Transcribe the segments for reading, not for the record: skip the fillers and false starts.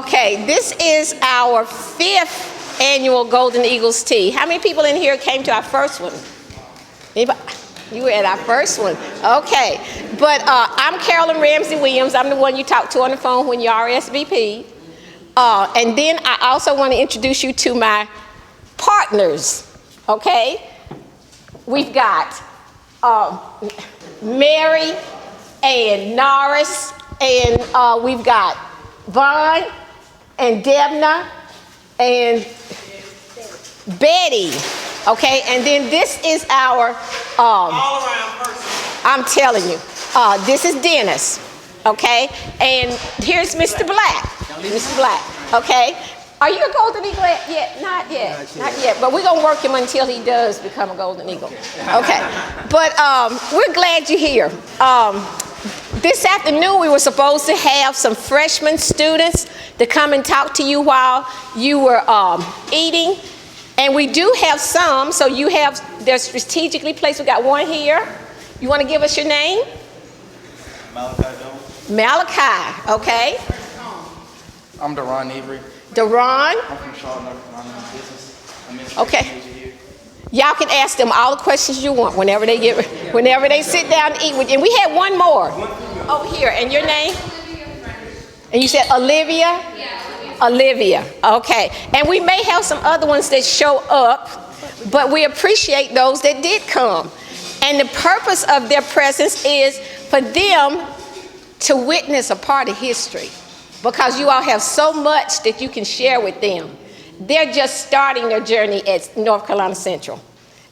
Okay, this is our 5th annual Golden Eagles tea. How many people in here came to our first one? Anybody? You were at our first one. Okay, but I'm Carolyn Williams. I'm the one you talked to on the phone when you RSVP. And then I also want to introduce you to my partners, okay? We've got Mary and Norris, and we've got Vaughn and Debna and Betty, okay? And then this is our all-around person. I'm telling you, this is Dennis, okay? And here's Mr. Black, Mr. Black, okay? Are you a Golden Eagle yet? Not yet, not yet. But we're gonna work him until he does become a Golden Eagle, okay? But we're glad you're here. This afternoon, we were supposed to have some freshman students to come and talk to you while you were eating. And we do have some, so you have, they're strategically placed. We got one here. You want to give us your name? Malachi, okay. I'm Avery. Duran? I'm from Charlotte, North Carolina, business. Okay. Y'all can ask them all the questions you want whenever they sit down to eat with you. And we had one more over here. And your name? And you said Olivia? Yeah. Olivia. Okay. And we may have some other ones that show up, but we appreciate those that did come. And the purpose of their presence is for them to witness a part of history, because you all have so much that you can share with them. They're just starting their journey at North Carolina Central.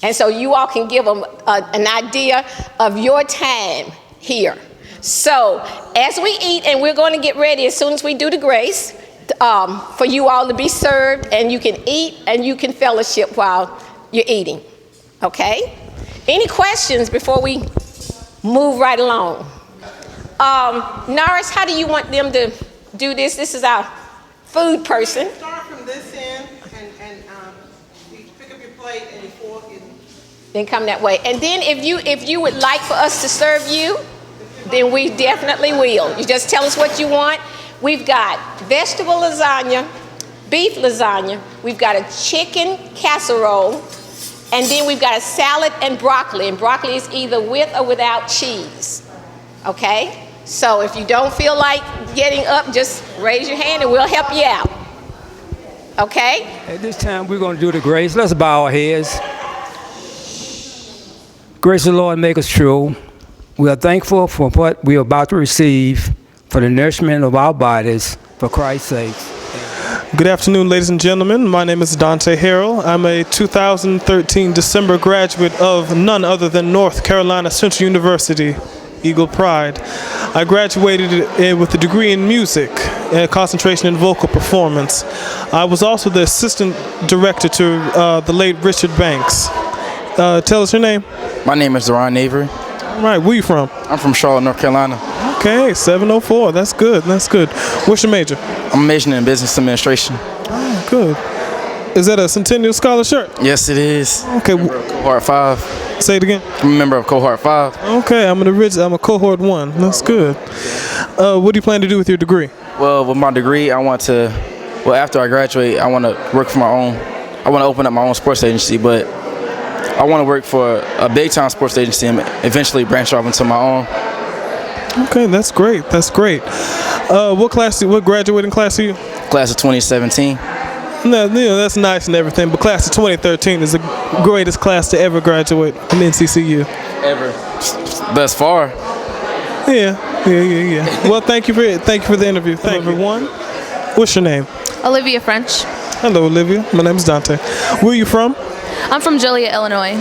And so you all can give them an idea of your time here. So as we eat, and we're going to get ready as soon as we do the grace, for you all to be served, and you can eat and you can fellowship while you're eating. Okay? Any questions before we move right along? Norris, how do you want them to do this? This is our food person. Start from this end, and you pick up your plate and your fork, and then come that way. And then if you would like for us to serve you, then we definitely will. You just tell us what you want. We've got vegetable lasagna, beef lasagna. We've got a chicken casserole, and then we've got a salad and broccoli. And broccoli is either with or without cheese. Okay? So if you don't feel like getting up, just raise your hand and we'll help you out. Okay? At this time, we're going to do the grace. Let's bow our heads. Grace of the Lord make us true. We are thankful for what we are about to receive, for the nourishment of our bodies, for Christ's sake. Good afternoon, ladies and gentlemen. My name is Dante, Harrell. I'm a 2013 December graduate of none other than North Carolina Central University, Eagle Pride. I graduated with a degree in music and concentration in vocal performance. I was also the assistant director to the late Richard Banks. Tell us your name. My name is Duran Avery. All right, where you from? I'm from Charlotte, North Carolina. Okay, 704. That's good. That's good. What's your major? I'm majoring in business administration. Oh, good. Is that a Centennial Scholar shirt? Yes, it is. Okay. Cohort 5. Say it again. I'm a member of Cohort 5. Okay, I'm a Cohort 1. That's good. What do you plan to do with your degree? Well, with my degree, after I graduate, I want to work for my own. I want to open up my own sports agency, but I want to work for a big-time sports agency and eventually branch off into my own. Okay, that's great. That's great. What graduating class are you? Class of 2017. No, that's nice and everything, but class of 2013 is the greatest class to ever graduate from NCCU. Ever. Thus far. Yeah. Well, thank you for the interview. Thank you, everyone. What's your name? Olivia French. Hello, Olivia. My name is Dante. Where are you from? I'm from Joliet, Illinois.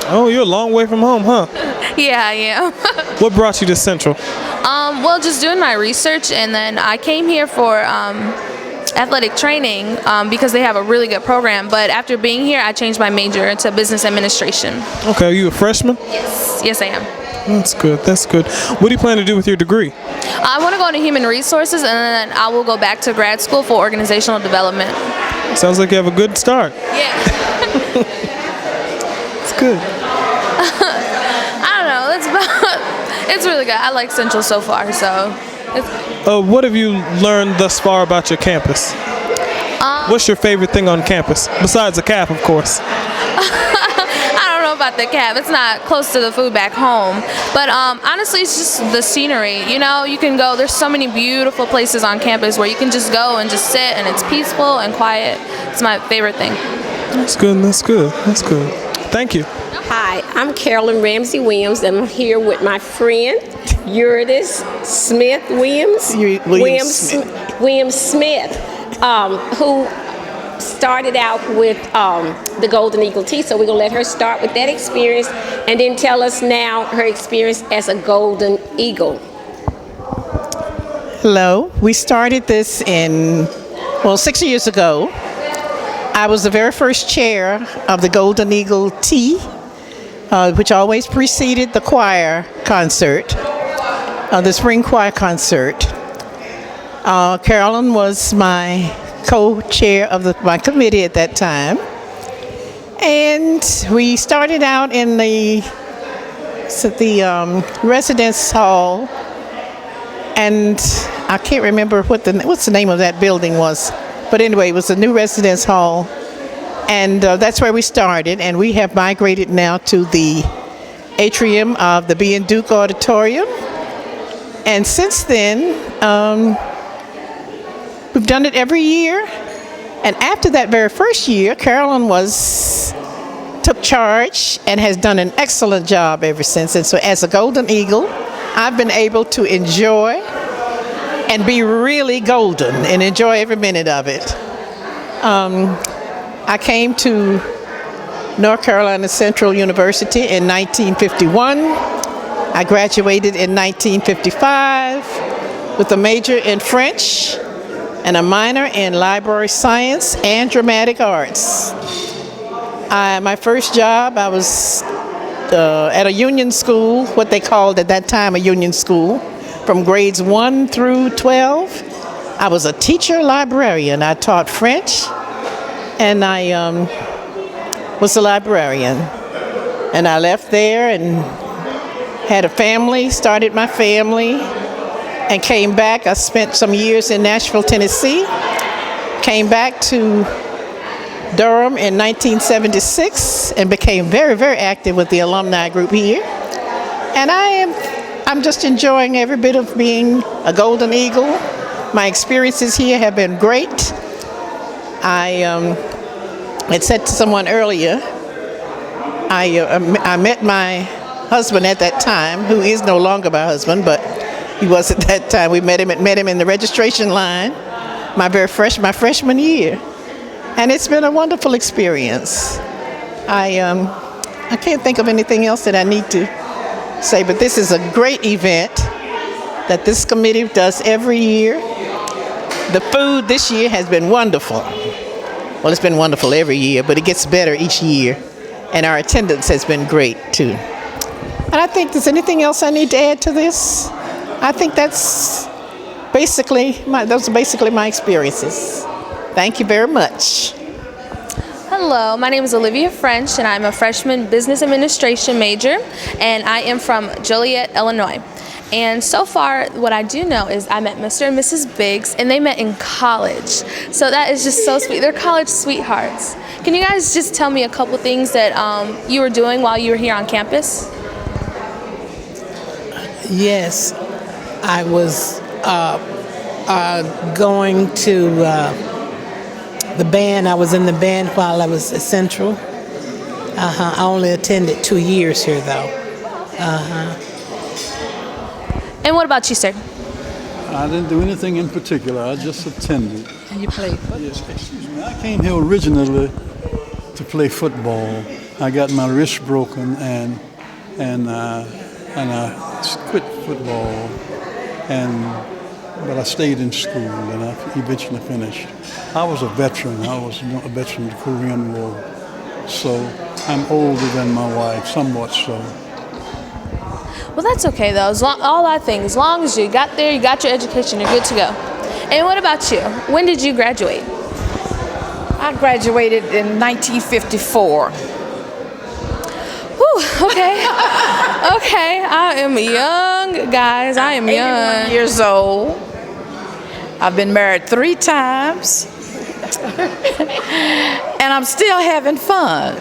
Oh, you're a long way from home, huh? Yeah, I am. What brought you to Central? Well, just doing my research, and then I came here for athletic training because they have a really good program. But after being here, I changed my major into business administration. Okay, are you a freshman? Yes, I am. That's good. That's good. What do you plan to do with your degree? I want to go into human resources, and then I will go back to grad school for organizational development. Sounds like you have a good start. Yeah. It's good. I don't know. It's really good. I like Central so far, so. What have you learned thus far about your campus? What's your favorite thing on campus, besides the cap, of course? I don't know about the cap. It's not close to the food back home. But honestly, it's just the scenery. You know, you can go, there's so many beautiful places on campus where you can just go and just sit, and it's peaceful and quiet. It's my favorite thing. That's good, that's good, that's good. Thank you. Hi, I'm Carolyn Ramsey Williams, and I'm here with my friend, Eurydice Smith Williams. Williams Smith, who started out with the Golden Eagle Tea. So we're going to let her start with that experience and then tell us now her experience as a Golden Eagle. Hello. We started this 6 years ago. I was the very first chair of the Golden Eagle Tea, which always preceded the choir concert, the spring choir concert. Carolyn was my co-chair of my committee at that time. And we started out in the residence hall, and I can't remember what's the name of that building was. But anyway, it was a new residence hall, and that's where we started, and we have migrated now to the atrium of the B. and Duke Auditorium. And since then, we've done it every year. And after that very first year, Carolyn took charge and has done an excellent job ever since. And so as a Golden Eagle, I've been able to enjoy and be really golden and enjoy every minute of it. I came to North Carolina Central University in 1951. I graduated in 1955 with a major in French and a minor in library science and dramatic arts. My first job, I was at a union school, what they called at that time a union school, from grades 1 through 12. I was a teacher librarian. I taught French, and I was a librarian. And I left there and had a family, started my family, and came back. I spent some years in Nashville, Tennessee. Came back to Durham in 1976 and became very, very active with the alumni group here. And I'm just enjoying every bit of being a Golden Eagle. My experiences here have been great. I had said to someone earlier, I met my husband at that time, who is no longer my husband, but he was at that time. We met him in the registration line, my freshman year, and it's been a wonderful experience. I can't think of anything else that I need to say, but this is a great event that this committee does every year. The food this year has been wonderful. Well, it's been wonderful every year, but it gets better each year, and our attendance has been great too. And I think, there's anything else I need to add to this? I think those are basically my experiences. Thank you very much. Hello, my name is Olivia French, and I'm a freshman business administration major, and I am from Joliet, Illinois. And so far, what I do know is I met Mr. and Mrs. Biggs, and they met in college. So that is just so sweet. They're college sweethearts. Can you guys just tell me a couple things that you were doing while you were here on campus? Yes, I was going to the band. I was in the band while I was at Central. I only attended 2 years here, though. And what about you, sir? I didn't do anything in particular. I just attended. And you played football? Yes, excuse me. I came here originally to play football. I got my wrist broken and I quit football. But I stayed in school and I eventually finished. I was a veteran. I was a veteran of the Korean War. So I'm older than my wife, somewhat so. Well, that's okay, though. As long as you got there, you got your education, you're good to go. And what about you? When did you graduate? I graduated in 1954. Whew, okay. Okay, I am young, guys. I am 81 young. years old. I've been married 3 times. And I'm still having fun.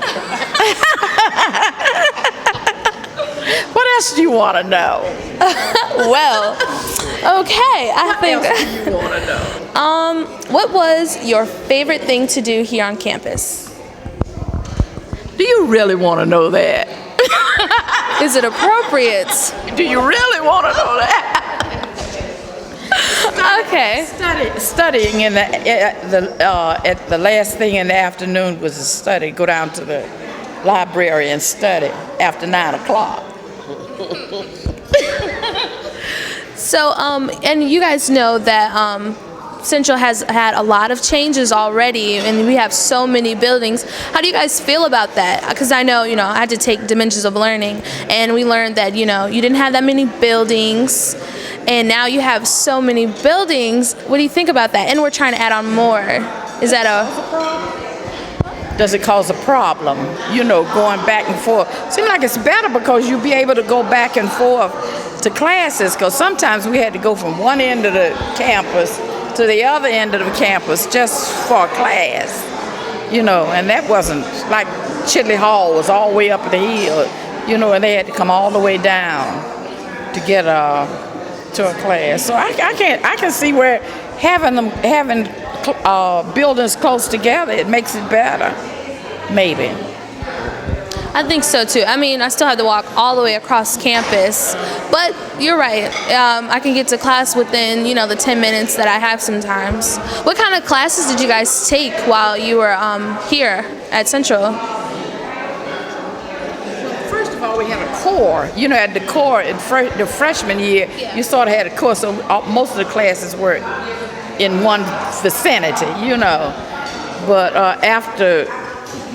What else do you want to know? Well, okay. I think. What else do you want to know? What was your favorite thing to do here on campus? Do you really want to know that? Is it appropriate? Do you really want to know that? Okay. Studying in at the last thing in the afternoon was to study. Go down to the library and study after 9 o'clock. So, and you guys know that Central has had a lot of changes already, and we have so many buildings. How do you guys feel about that? Because I know, I had to take Dimensions of Learning, and we learned that, you didn't have that many buildings, and now you have so many buildings. What do you think about that? And we're trying to add on more. Is that Does it cause a problem? Going back and forth. Seems like it's better because you'll be able to go back and forth to classes, because sometimes we had to go from one end of the campus to the other end of the campus just for a class, and that wasn't like Chitley Hall was all the way up the hill, and they had to come all the way down to get to a class. So I can see where having buildings close together, it makes it better, maybe. I think so too. I mean, I still have to walk all the way across campus, but you're right. I can get to class within, the 10 minutes that I have sometimes. What kind of classes did you guys take while you were here at Central? First of all, we had a core. At the core in the freshman year, you sort of had a core, so most of the classes were in one vicinity, But after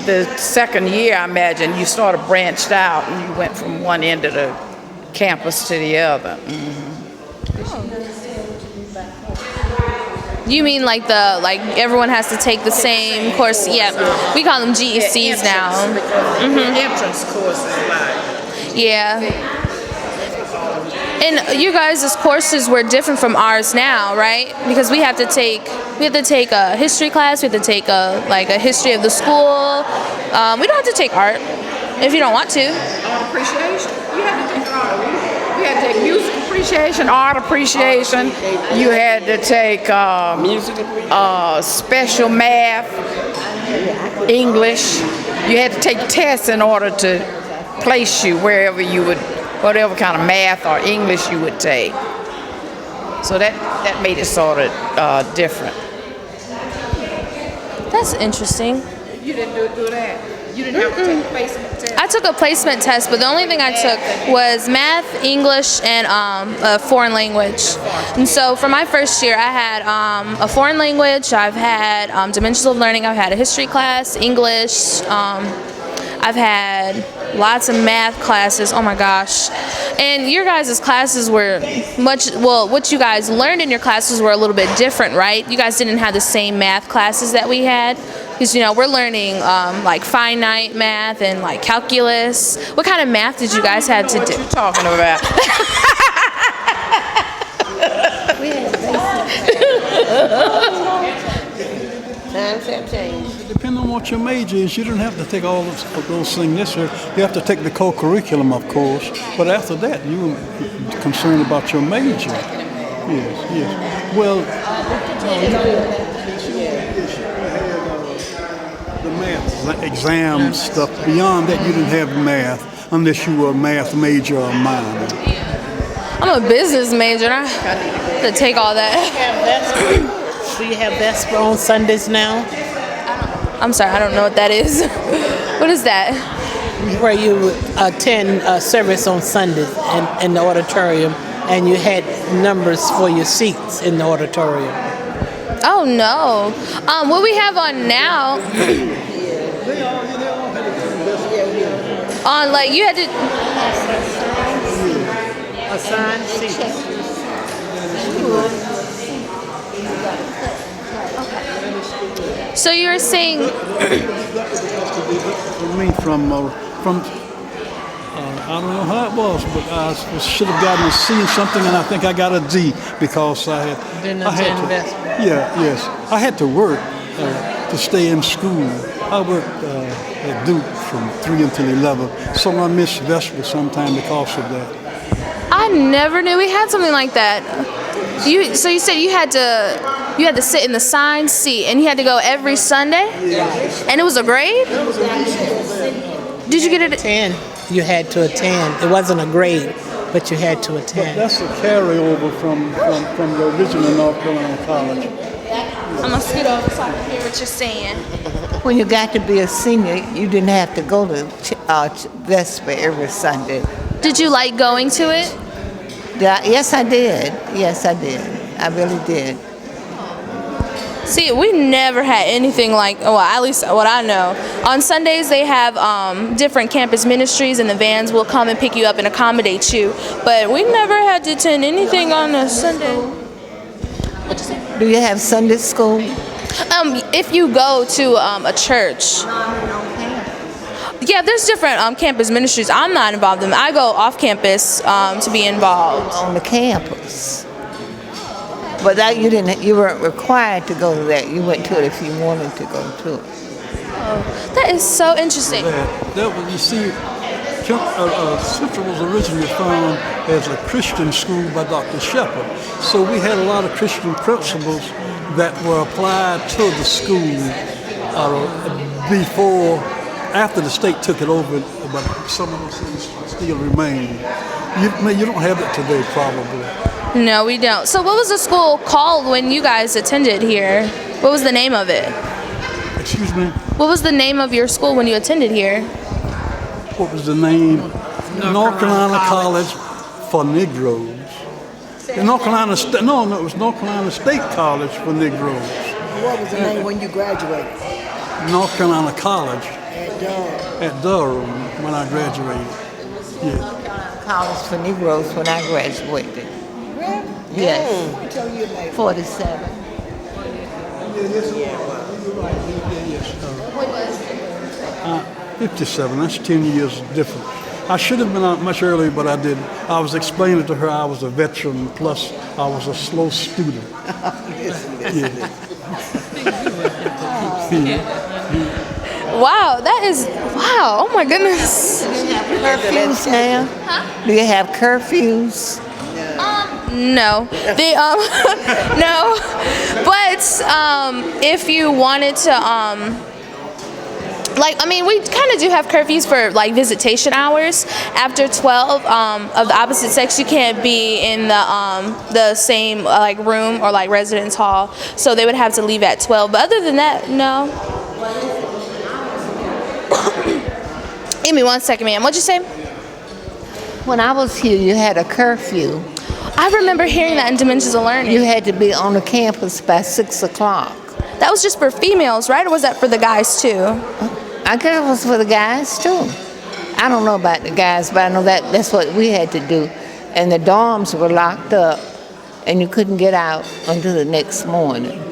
the second year, I imagine, you sort of branched out and you went from one end of the campus to the other. You mean like everyone has to take the same course? Yeah, we call them GECs now. Entrance courses, Yeah. And you guys' courses were different from ours now, right? Because we have to take a history class. We have to take a history of the school. We don't have to take art if you don't want to. Art appreciation. You had to take art. You had to take music appreciation, art appreciation. You had to take special math, English. You had to take tests in order to place you wherever you would, whatever kind of math or English you would take. So that made it sort of different. That's interesting. You didn't do that. You didn't have to take a placement test. I took a placement test, but the only thing I took was math, English, and a foreign language. And so for my first year, I had a foreign language, I've had Dimensions of Learning, I've had a history class, English, I've had lots of math classes, oh my gosh. And your guys' classes were what you guys learned in your classes were a little bit different, right? You guys didn't have the same math classes that we had. Because, we're learning like finite math and like calculus. What kind of math did you guys have to do? What you talking about? Times have changed. Depending on what your major is, you don't have to take all of those things necessarily. You have to take the core curriculum, of course, but after that, you're concerned about your major. Yes. Well, the math exam stuff. Beyond that, you didn't have math unless you were a math major or minor. I'm a business major. I have to take all that. Do you have Vesper on Sundays now? I'm sorry, I don't know what that is. What is that? Where you attend service on Sundays in the auditorium, and you had numbers for your seats in the auditorium. Oh no. What we have on now. On like you had to. Assigned seats. So you were saying. For me, from I don't know how it was, but I should have gotten a C in something, and I think I got a D because I had I had to work to stay in school. I worked at Duke from 3 until 11, so I missed Vesper sometime because of that. I never knew we had something like that. So you said you had to sit in the assigned seat, and you had to go every Sunday? And it was a grade? Did you get it? 10. You had to attend. It wasn't a grade, but you had to attend. But that's a carryover from the original North Carolina College. I'm going to scoot over so I can hear what you're saying. When you got to be a senior, you didn't have to go to Vesper every Sunday. Did you like going to it? Yes, I did. Yes, I did. I really did. See, we never had anything like, well, at least what I know. On Sundays, they have different campus ministries, and the vans will come and pick you up and accommodate you. But we never had to attend anything on a Sunday. What'd you say? Do you have Sunday school? If you go to a church. Yeah, there's different campus ministries. I'm not involved in them. I go off campus to be involved. On the campus. But that you weren't required to go to that. You went to it if you wanted to go to it. Oh, that is so interesting. That was, you see, Central was originally founded as a Christian school by Dr. Shepherd. So we had a lot of Christian principles that were applied to the school after the state took it over, but some of those things still remain. You don't have it today, probably. No, we don't. So what was the school called when you guys attended here? What was the name of it? Excuse me? What was the name of your school when you attended here? What was the name? North Carolina College for Negroes. North Carolina State. No, it was North Carolina State College for Negroes. What was the name when you graduated? North Carolina College. At Durham. At Durham when I graduated. Yes. College for Negroes when I graduated. Yes. What tell you about 47. What was it? 57. That's 10 years difference. I should have been out much earlier, but I didn't. I was explaining to her I was a veteran, plus I was a slow student. Wow, that is, wow, oh my goodness. Curfews now? Huh? Do you have curfews? No. They no. But if you wanted to we kind of do have curfews for like visitation hours. After 12 of the opposite sex, you can't be in the same like room or like residence hall. So they would have to leave at 12. But other than that, no. Give me 1 second, ma'am. What'd you say? When I was here, you had a curfew. I remember hearing that in Dimensions of Learning. You had to be on the campus by 6 o'clock. That was just for females, right? Or was that for the guys too? I guess it was for the guys too. I don't know about the guys, but I know that's what we had to do. And the dorms were locked up, and you couldn't get out until the next morning.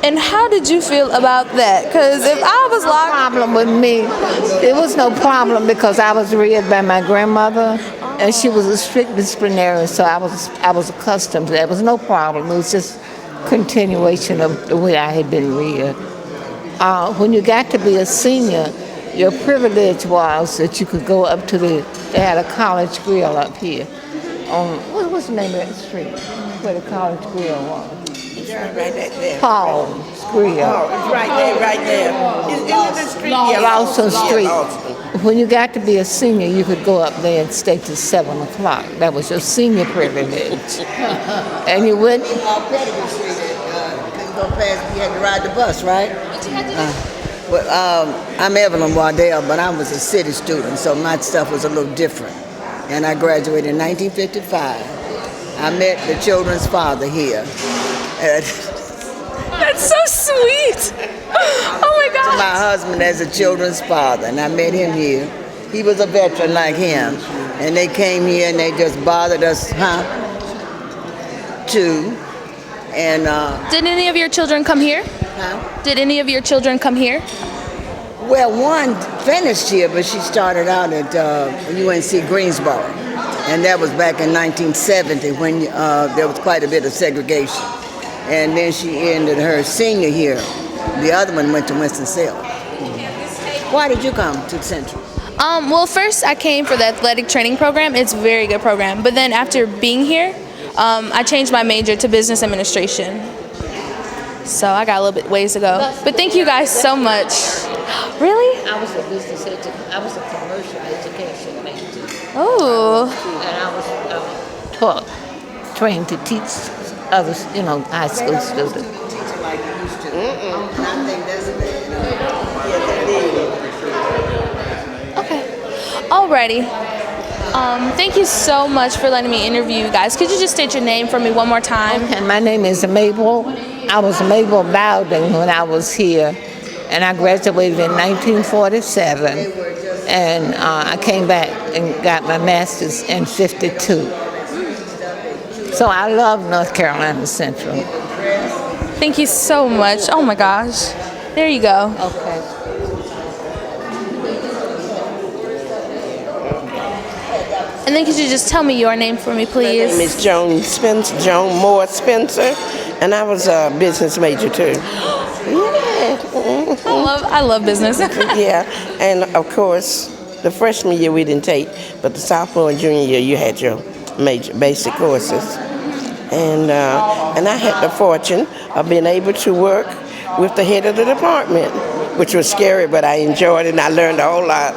And how did you feel about that? Because if I was locked... No problem with me. It was no problem because I was reared by my grandmother, and she was a strict disciplinarian, so I was accustomed to that. It was no problem. It was just continuation of the way I had been reared. When you got to be a senior, your privilege was that you could go up to they had a college grill up here. What was the name of that street where the college grill was? Right there. Paul's Grill. Oh, it's right there. Is it the street? Yeah, Lawson Street. When you got to be a senior, you could go up there and stay till 7 o'clock. That was your senior privilege. And you went. Couldn't go past. You had to ride the bus, right? I'm Evelyn Waddell, but I was a city student, so my stuff was a little different. And I graduated in 1955. I met the children's father here. That's so sweet. Oh my God. My husband as a children's father, and I met him here. He was a veteran like him, and they came here and they just bothered us, too. And did any of your children come here? Huh? Did any of your children come here? Well, one finished here, but she started out at UNC Greensboro. And that was back in 1970 when there was quite a bit of segregation. And then she ended her senior year. The other one went to Winston-Salem. Why did you come to Central? Well, first I came for the athletic training program. It's a very good program. But then after being here, I changed my major to business administration. So I got a little bit ways to go. But thank you guys so much. Really? I was a commercial education major. Oh. And I was trained to teach others, high school students. Okay. Alrighty. Thank you so much for letting me interview you guys. Could you just state your name for me one more time? And my name is Mabel. I was Mabel Bowden when I was here, and I graduated in 1947, and I came back and got my master's in 52. So I love North Carolina Central. Thank you so much. Oh my gosh. There you go. Okay. And then could you just tell me your name for me, please? My name is Joan Moore Spencer, and I was a business major too. Yeah. I love business. Yeah, and of course, the freshman year we didn't take, but the sophomore and junior year you had your major basic courses. And I had the fortune of being able to work with the head of the department, which was scary, but I enjoyed it and I learned a whole lot.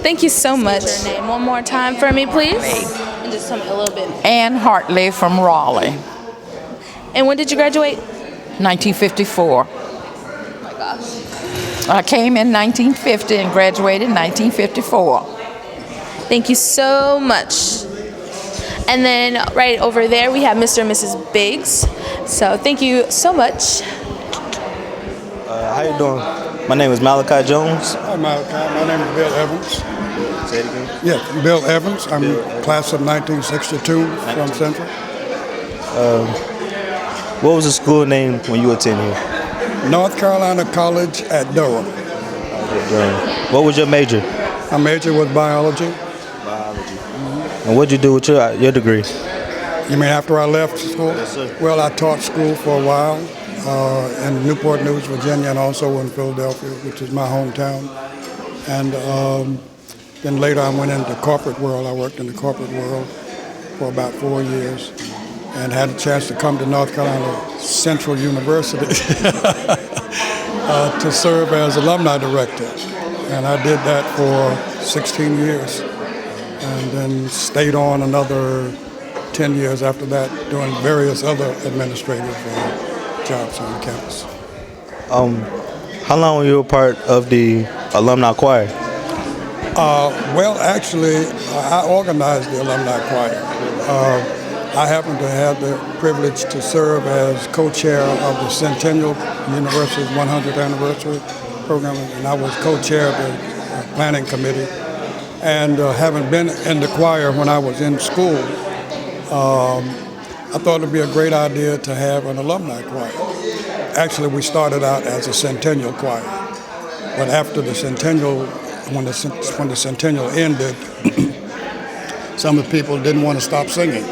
Thank you so much. Your name one more time for me, please. And just tell me a little bit. Ann Hartley from Raleigh. And when did you graduate? 1954. Oh my gosh. I came in 1950 and graduated in 1954. Thank you so much. And then right over there we have Mr. and Mrs. Biggs. So thank you so much. How you doing? My name is Malachi Jones. Hi, Malachi. My name is Bill Evans. Say it again. Yeah, Bill Evans. I'm class of 1962 from Central. What was the school name when you attended here? North Carolina College at Durham. What was your major? My major was biology. And what did you do with your degree? You mean after I left school? Yes, sir. Well, I taught school for a while in Newport News, Virginia, and also in Philadelphia, which is my hometown. And then later I went into the corporate world. I worked in the corporate world for about 4 years and had a chance to come to North Carolina Central University to serve as alumni director. And I did that for 16 years. And then stayed on another 10 years after that, doing various other administrative jobs on the campus. How long were you a part of the alumni choir? Well, actually, I organized the alumni choir. I happen to have the privilege to serve as co-chair of the Centennial University's 100th anniversary program, and I was co-chair of the planning committee. And having been in the choir when I was in school, I thought it would be a great idea to have an alumni choir. Actually, we started out as a centennial choir, but after the centennial, when the centennial ended, some of the people didn't want to stop singing.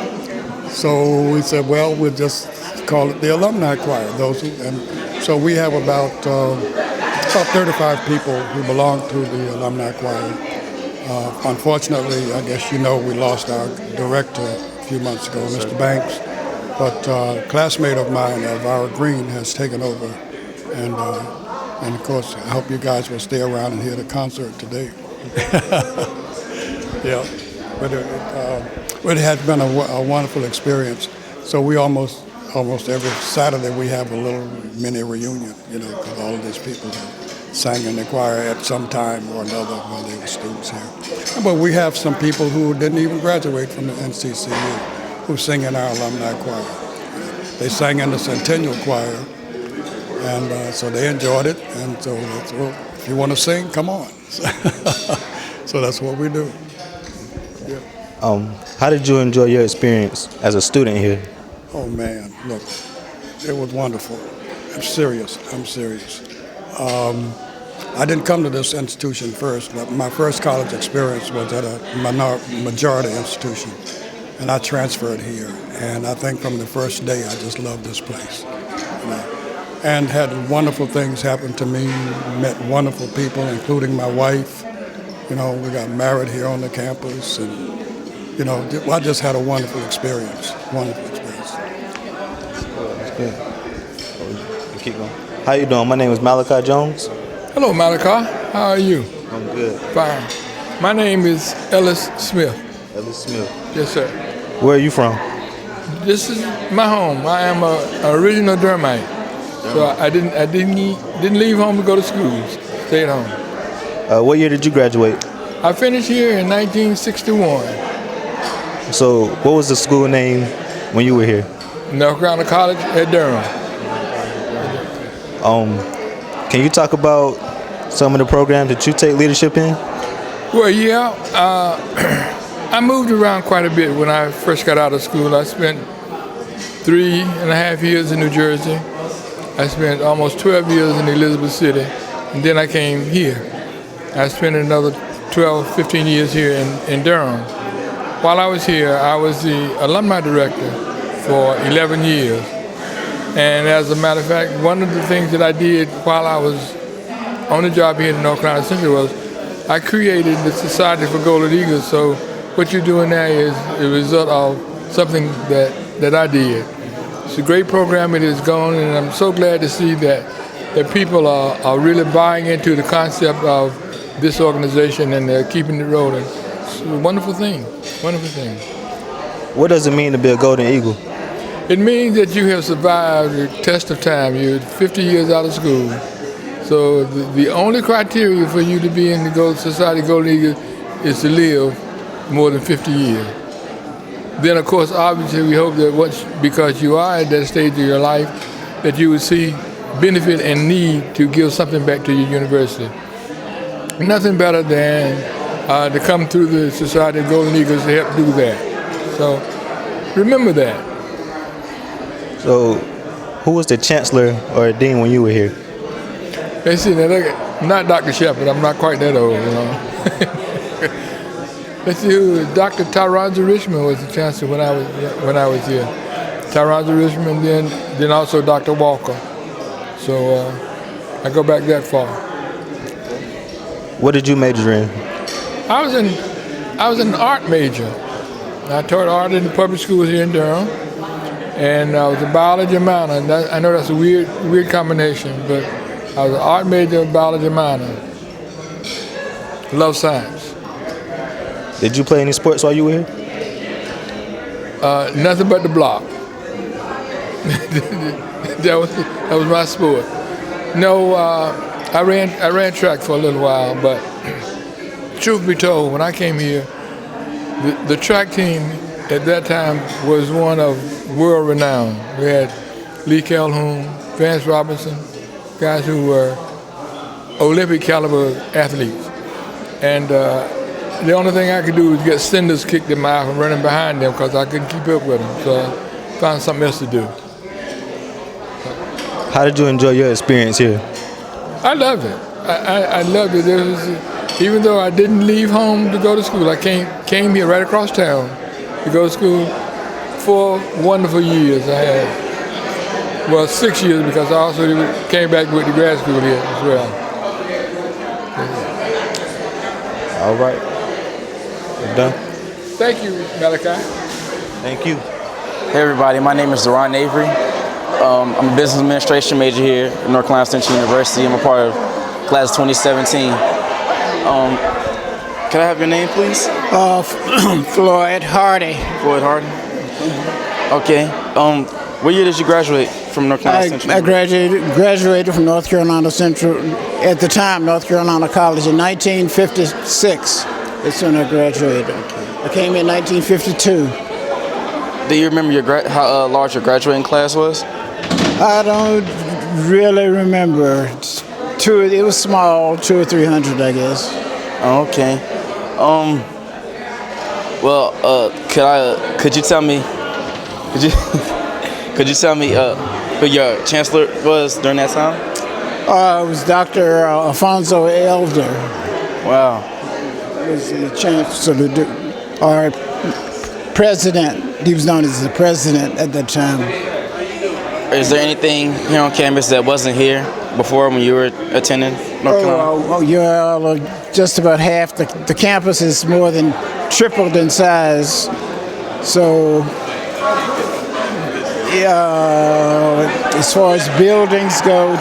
So we said, well, we'll just call it the alumni choir. And so we have about 35 people who belong to the alumni choir. Unfortunately, I guess you know, we lost our director a few months ago, Mr. Banks. But a classmate of mine, Elvira Green, has taken over. And of course, I hope you guys will stay around and hear the concert today. Yeah, but it has been a wonderful experience. So we almost every Saturday we have a little mini reunion, because all of these people sang in the choir at some time or another when they were students here. But we have some people who didn't even graduate from the NCCU who sing in our alumni choir. They sang in the Centennial Choir, and so they enjoyed it. And so, well, if you want to sing, come on. So that's what we do. Yeah. How did you enjoy your experience as a student here? Oh man, look, it was wonderful. I'm serious. I didn't come to this institution first. My first college experience was at a majority institution, and I transferred here. And I think from the first day, I just loved this place. And had wonderful things happen to me, met wonderful people, including my wife. We got married here on the campus, and, I just had a wonderful experience, That's good. Keep going. How you doing? My name is Malachi Jones. Hello, Malachi. How are you? I'm good. Fine. My name is Ellis Smith. Ellis Smith. Yes, sir. Where are you from? This is my home. I am an original Durhamite. So I didn't leave home to go to school. Stayed home. What year did you graduate? I finished here in 1961. So what was the school name when you were here? North Carolina College at Durham. Can you talk about some of the programs that you take leadership in? Well, yeah. I moved around quite a bit when I first got out of school. I spent 3.5 years in New Jersey. I spent almost 12 years in Elizabeth City, and then I came here. I spent another 12, 15 years here in Durham. While I was here, I was the alumni director for 11 years. And as a matter of fact, one of the things that I did while I was on the job here in North Carolina Central was I created the Society for Golden Eagles. So what you're doing now is a result of something that I did. It's a great program. It is gone, and I'm so glad to see that people are really buying into the concept of this organization, and they're keeping it rolling. It's a wonderful thing, wonderful thing. What does it mean to be a Golden Eagle? It means that you have survived the test of time. You're 50 years out of school. So the only criteria for you to be in the Society Golden Eagle is to live more than 50 years. Then, of course, obviously, we hope that because you are at that stage of your life, that you would see benefit and need to give something back to your university. Nothing better than to come through the Society of Golden Eagles to help do that. So remember that. So who was the chancellor or dean when you were here? Let's see, not Dr. Shepard. I'm not quite that old, Let's see who. Dr. Tyronza Richmond was the chancellor when I was here. Tyronza Richmond, then also Dr. Walker. So I go back that far. What did you major in? I was an art major. I taught art in the public schools here in Durham, and I was a biology minor. And I know that's a weird combination, but I was an art major and biology minor. Love science. Did you play any sports while you were here? Nothing but the block. that was my sport. No, I ran track for a little while, but truth be told, when I came here, the track team at that time was one of world renown. We had Lee Calhoun, Vance Robinson, guys who were Olympic caliber athletes. And the only thing I could do was get cinders kicked in my eye from running behind them because I couldn't keep up with them. So I found something else to do. How did you enjoy your experience here? I loved it. I loved it. Even though I didn't leave home to go to school, I came here right across town to go to school. 4 wonderful years I had. Well, 6 years because I also came back with the grad school here as well. All right. We're done. Thank you, Malachi. Thank you. Hey everybody, my name is Durham Avery. I'm a business administration major here at North Carolina Central University. I'm a part of class of 2017. Can I have your name, please? Floyd Hardy. Floyd Hardy. Okay. What year did you graduate from North Carolina Central? I graduated from North Carolina Central, at the time, North Carolina College in 1956. That's when I graduated. I came in 1952. Do you remember how large your graduating class was? I don't really remember. It was small, 200 or 300, I guess. Okay. Well, could you tell me who your chancellor was during that time? It was Dr. Alfonso Elder. Wow. He was the chancellor, or president. He was known as the president at that time. Is there anything here on campus that wasn't here before when you were attending North Carolina? Yeah, just about half. The campus is more than tripled in size. So, as far as buildings go,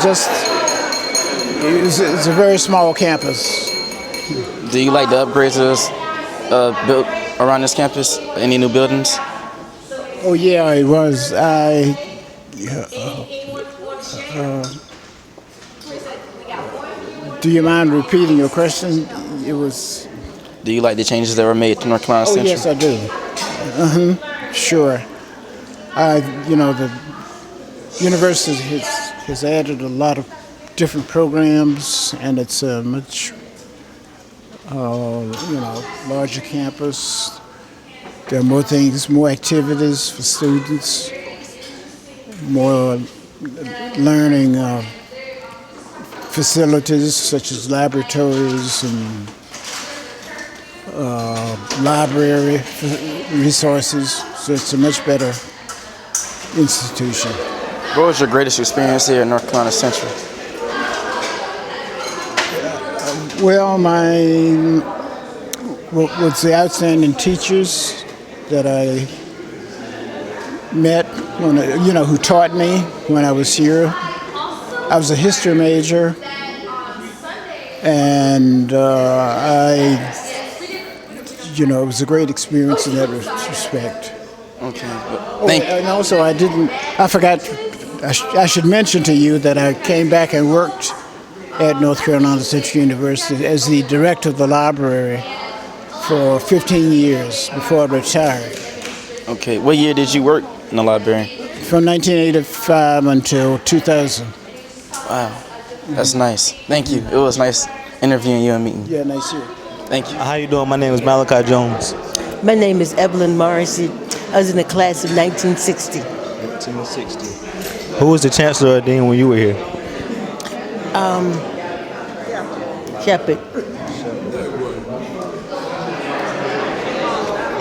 it's a very small campus. Do you like the upgrades that's built around this campus? Any new buildings? Oh yeah, it was. Do you mind repeating your question? It was. Do you like the changes that were made to North Carolina Central? Yes, I do. Sure. The university has added a lot of different programs, and it's a much, larger campus. There are more things, more activities for students, more learning facilities such as laboratories and library resources. So it's a much better institution. What was your greatest experience here at North Carolina Central? Well, was the outstanding teachers that I met, who taught me when I was here. I was a history major, and it was a great experience in that respect. Okay. And also, I should mention to you that I came back and worked at North Carolina Central University as the director of the library for 15 years before I retired. Okay. What year did you work in the library? From 1985 until 2000. Wow. That's nice. Thank you. It was nice interviewing you and meeting you. Yeah, nice here. Thank you. How you doing? My name is Malachi Jones. My name is Evelyn Morrissey. I was in the class of 1960. 1960. Who was the chancellor or dean when you were here? Shepherd.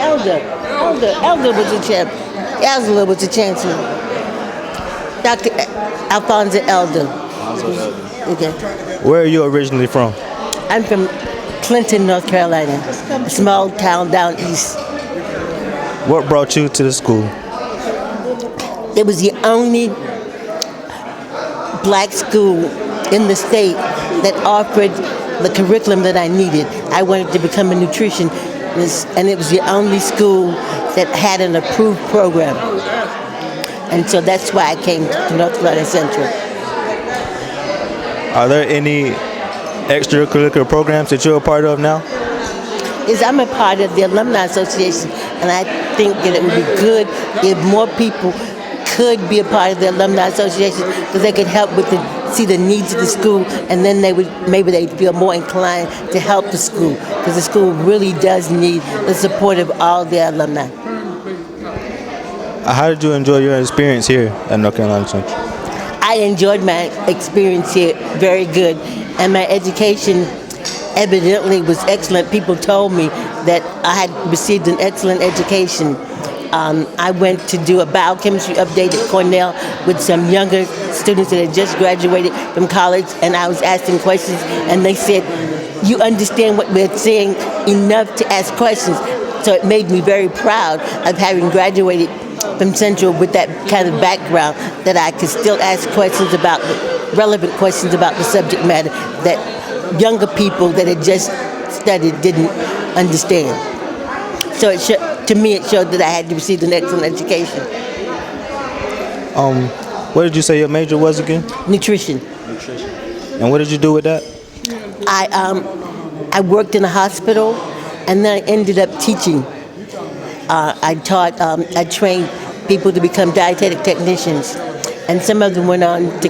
Elder was the chancellor. Elder was the chancellor. Dr. Alfonso Elder. Okay. Where are you originally from? I'm from Clinton, North Carolina, a small town down east. What brought you to the school? It was the only black school in the state that offered the curriculum that I needed. I wanted to become a nutritionist, and it was the only school that had an approved program. And so that's why I came to North Carolina Central. Are there any extracurricular programs that you're a part of now? Yes, I'm a part of the Alumni Association, and I think that it would be good if more people could be a part of the Alumni Association, because they could help see the needs of the school, and then they'd feel more inclined to help the school, because the school really does need the support of all their alumni. How did you enjoy your experience here at North Carolina Central? I enjoyed my experience here very good, and my education evidently was excellent. People told me that I had received an excellent education. I went to do a biochemistry update at Cornell with some younger students that had just graduated from college, and I was asking questions, and they said, "You understand what we're saying enough to ask questions." So it made me very proud of having graduated from Central with that kind of background, that I could still ask questions about relevant questions about the subject matter that younger people that had just studied didn't understand. So to me, it showed that I had received an excellent education. What did you say your major was again? Nutrition. Nutrition. And what did you do with that? I worked in a hospital, and then I ended up teaching. I trained people to become dietetic technicians, and some of them went on to,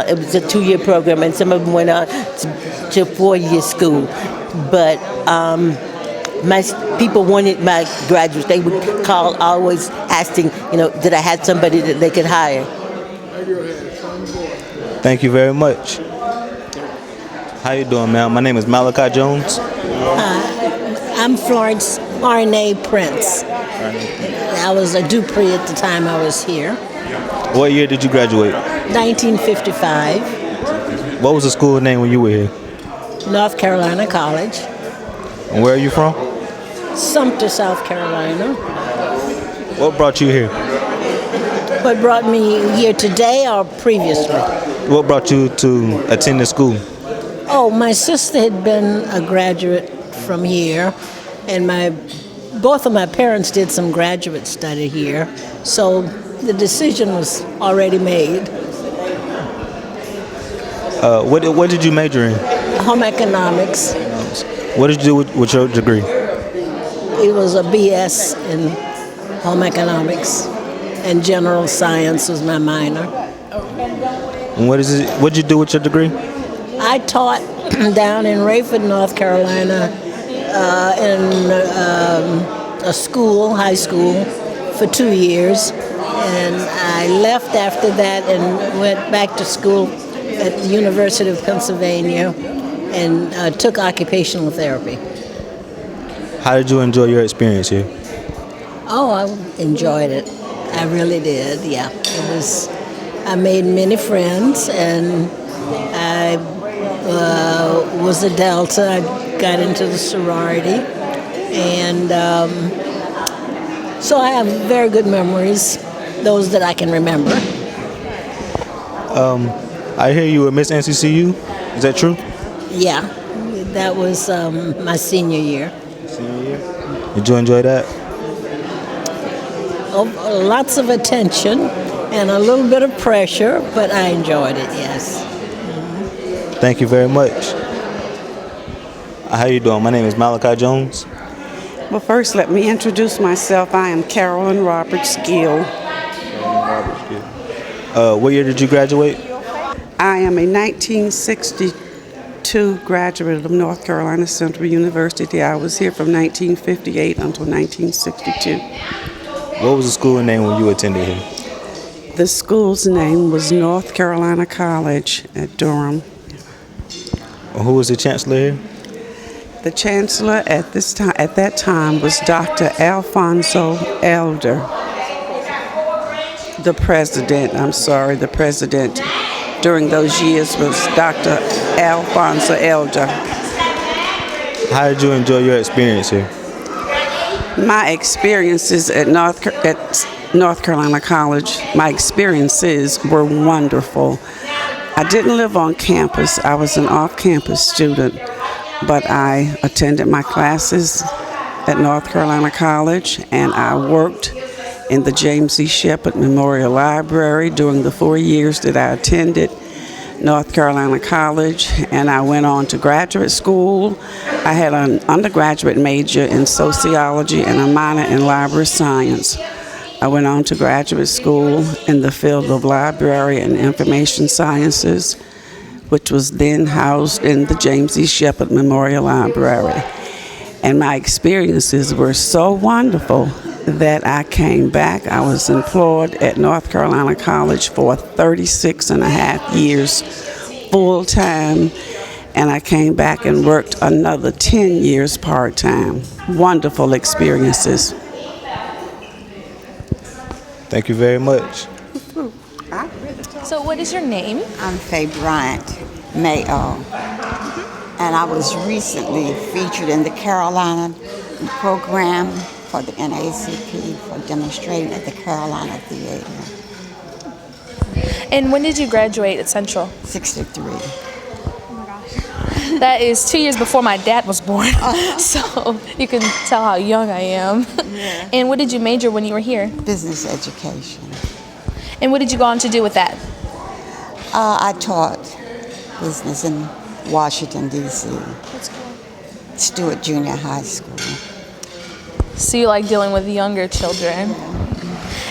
it was a 2-year program, and some of them went on to 4-year school. But my people wanted my graduates. They would call always asking, that I had somebody that they could hire. Thank you very much. How you doing, ma'am? My name is Malachi Jones. I'm Florence Arne Prince. I was a Dupree at the time I was here. What year did you graduate? 1955, What was the school name when you were here? North Carolina College, And where are you from? Sumter, South Carolina. What brought you here? What brought me here today or previously? What brought you to attend the school? Oh, my sister had been a graduate from here, and both of my parents did some graduate study here, so the decision was already made. What did you major in? Home economics. What did you do with your degree? It was a BS in home economics, and general science was my minor. And what did you do with your degree? I taught down in Rayford, North Carolina, in a school, high school, for 2 years. And I left after that and went back to school at the University of Pennsylvania and took occupational therapy. How did you enjoy your experience here? Oh, I enjoyed it. I really did, yeah. I made many friends, and I was a Delta. I got into the sorority, and so I have very good memories, those that I can remember. I hear you were Miss NCCU. Is that true? Yeah, that was my senior year. Did you enjoy that? Oh, lots of attention and a little bit of pressure, but I enjoyed it, yes. Thank you very much. How you doing? My name is Malachi Jones. Well, first, let me introduce myself. I am Carolyn Roberts Gill. What year did you graduate? I am a 1962 graduate of North Carolina Central University. I was here from 1958 until 1962. What was the school name when you attended here? The school's name was North Carolina College at Durham. Who was the chancellor here? The chancellor at that time was Dr. Alfonso Elder. The president during those years was Dr. Alfonso Elder. How did you enjoy your experience here? My experiences at North Carolina College, my experiences were wonderful. I didn't live on campus. I was an off-campus student, but I attended my classes at North Carolina College, and I worked in the James E. Shepard Memorial Library during the 4 years that I attended North Carolina College, and I went on to graduate school. I had an undergraduate major in sociology and a minor in library science. I went on to graduate school in the field of library and information sciences, which was then housed in the James E. Shepard Memorial Library. And my experiences were so wonderful that I came back. I was employed at North Carolina College for 36 and a half years full-time, and I came back and worked another 10 years part-time. Wonderful experiences. Thank you very much. So what is your name? I'm Faye Bryant, Mayo. And I was recently featured in the Carolina program for the NAACP for demonstrating at the Carolina Theater. And when did you graduate at Central? 63. That is 2 years before my dad was born, so you can tell how young I am. Yeah. And what did you major when you were here? Business education. And what did you go on to do with that? I taught business in Washington, D.C. That's cool. Stewart Junior High School. So you like dealing with younger children.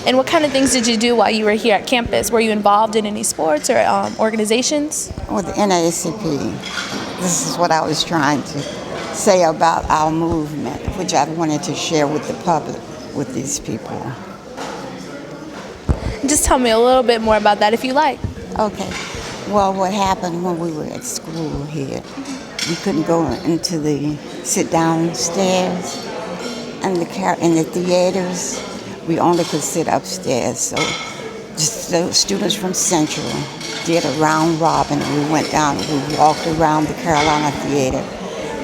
And what kind of things did you do while you were here at campus? Were you involved in any sports or organizations? With the NAACP. This is what I was trying to say about our movement, which I wanted to share with the public, with these people. Just tell me a little bit more about that if you like. Okay. Well, what happened when we were at school here, we couldn't go into the sit downstairs and in the theaters. We only could sit upstairs. So just the students from Central did a round robin. We went down, we walked around the Carolina Theater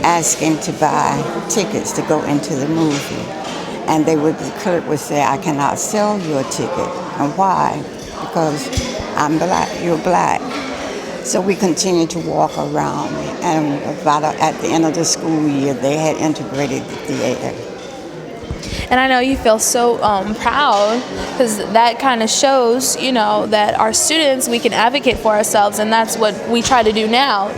asking to buy tickets to go into the movie. And the clerk would say, I cannot sell you a ticket. And why? Because I'm black, you're black. So we continued to walk around, and at the end of the school year, they had integrated the theater. And I know you feel so proud, because that kind of shows, that our students, we can advocate for ourselves, and that's what we try to do now.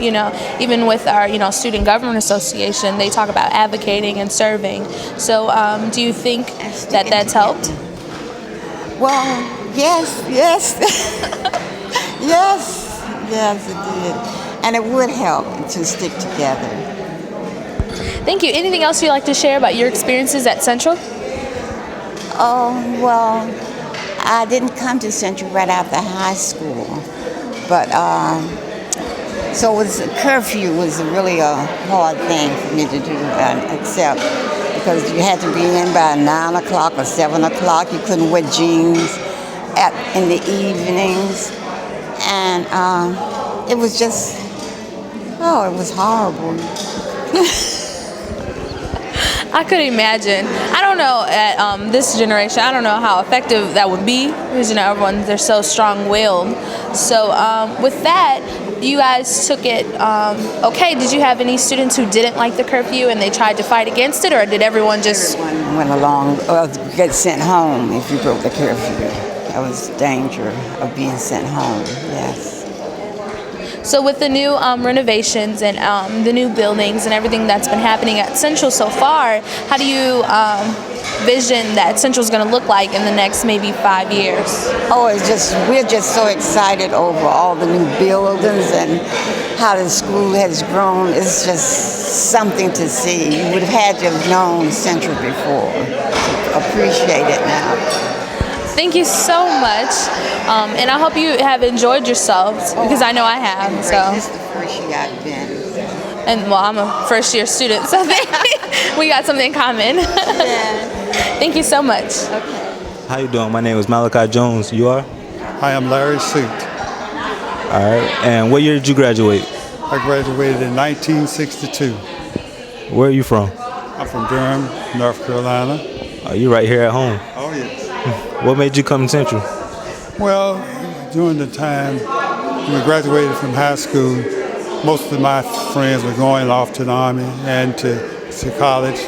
Even with our, Student Government Association, they talk about advocating and serving. So do you think that that's helped? Well, yes. Yes, it did. And it would help to stick together. Thank you. Anything else you'd like to share about your experiences at Central? Oh, well, I didn't come to Central right after high school. But, so curfew was really a hard thing for me to do and accept. Because you had to be in by 9 o'clock or 7 o'clock. You couldn't wear jeans in the evenings. And it was just, it was horrible. I could imagine. I don't know, at this generation, I don't know how effective that would be, because they're so strong-willed. So with that, you guys took it okay. Did you have any students who didn't like the curfew and they tried to fight against it, or did everyone just... Everyone went along, or get sent home if you broke the curfew. That was danger of being sent home, yes. So with the new renovations and the new buildings and everything that's been happening at Central so far, how do you vision that Central's going to look like in the next maybe 5 years? Oh, we're just so excited over all the new buildings and how the school has grown. It's just something to see. You would have had to have known Central before to appreciate it now. Thank you so much, and I hope you have enjoyed yourselves, because I know I have. So. This is the first year I've been. And well, I'm a first-year student, so we got something in common. Yeah. Thank you so much. Okay. How you doing? My name is Malachi Jones. You are? I am Larry Suit. All right. And what year did you graduate? I graduated in 1962. Where are you from? I'm from Durham, North Carolina. Are you right here at home? Oh, yes. What made you come to Central? Well, during the time when we graduated from high school, most of my friends were going off to the Army and to college.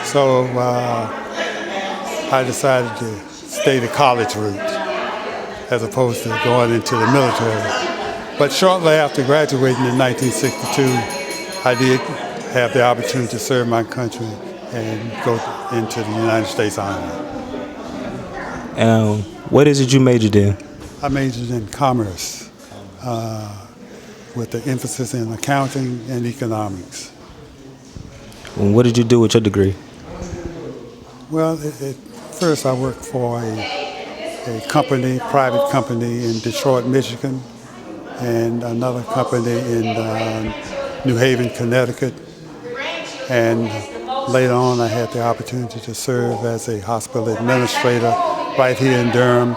So I decided to stay the college route as opposed to going into the military. But shortly after graduating in 1962, I did have the opportunity to serve my country and go into the United States Army. What is it you majored in? I majored in commerce with the emphasis in accounting and economics. And what did you do with your degree? Well, at first I worked for a company, private company in Detroit, Michigan, and another company in New Haven, Connecticut. And later on I had the opportunity to serve as a hospital administrator right here in Durham.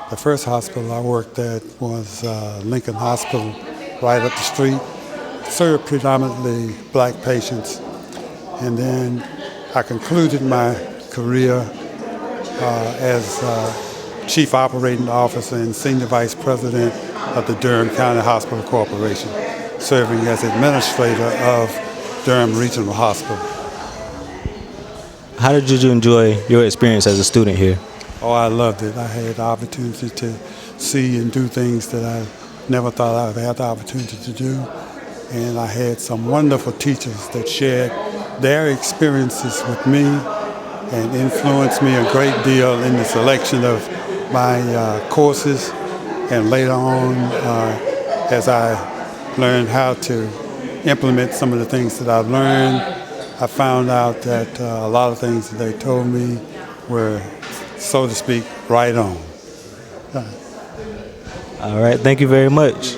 The first hospital I worked at was Lincoln Hospital, right up the street. Served predominantly black patients. And then I concluded my career as Chief Operating Officer and Senior Vice President of the Durham County Hospital Corporation, serving as administrator of Durham Regional Hospital. How did you enjoy your experience as a student here? Oh, I loved it. I had the opportunity to see and do things that I never thought I would have the opportunity to do. And I had some wonderful teachers that shared their experiences with me and influenced me a great deal in the selection of my courses. And later on, as I learned how to implement some of the things that I've learned, I found out that a lot of things that they told me were, so to speak, right on. All right, thank you very much.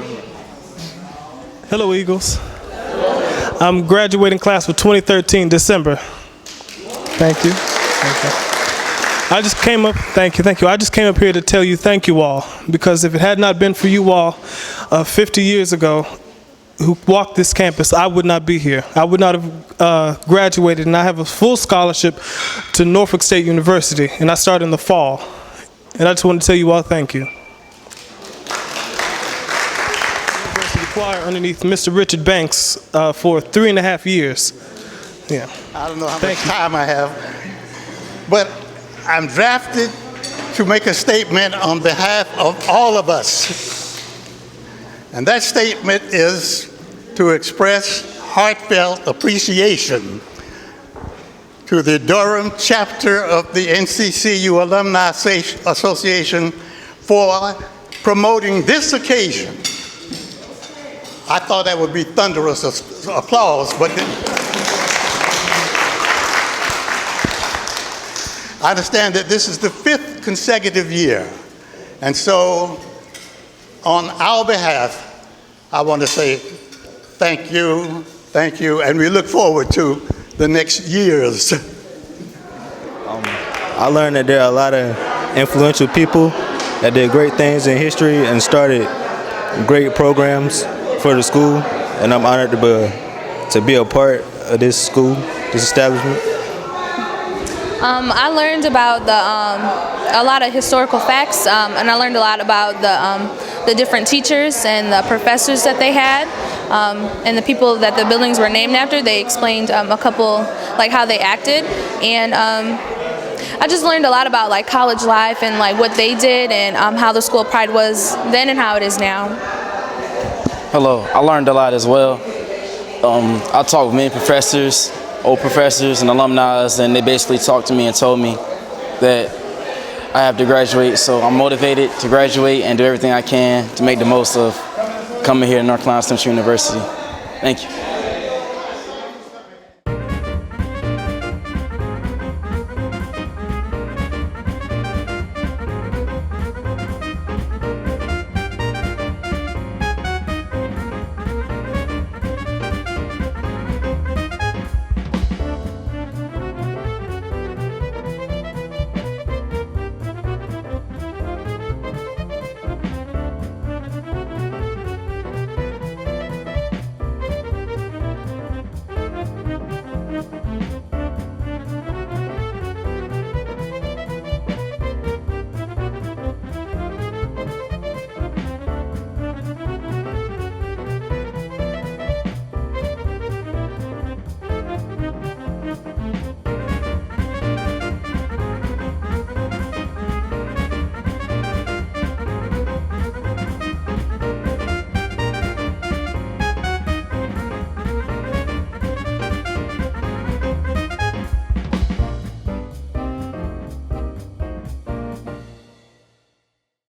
Hello, Eagles. I'm graduating class for 2013, December. Thank you. Thank you. I just came up, thank you. I just came up here to tell you thank you all, because if it had not been for you all 50 years ago who walked this campus, I would not be here. I would not have graduated, and I have a full scholarship to Norfolk State University, and I start in the fall. And I just want to tell you all thank you. University choir underneath Mr. Richard Banks for 3.5 years. Yeah. I don't know how much time I have, but I'm drafted to make a statement on behalf of all of us. And that statement is to express heartfelt appreciation to the Durham chapter of the NCCU Alumni Association for promoting this occasion. I thought that would be thunderous applause, but I understand that this is the 5th consecutive year. And so, on our behalf, I want to say thank you, and we look forward to the next years. I learned that there are a lot of influential people that did great things in history and started great programs for the school, and I'm honored to be a part of this school, this establishment. I learned about a lot of historical facts, and I learned a lot about the different teachers and the professors that they had, and the people that the buildings were named after. They explained a couple, like how they acted, and I just learned a lot about like college life and like what they did and how the school of pride was then and how it is now. Hello, I learned a lot as well. I talked with many professors, old professors and alumni, and they basically talked to me and told me that I have to graduate, so I'm motivated to graduate and do everything I can to make the most of coming here to North Carolina Central University. Thank you.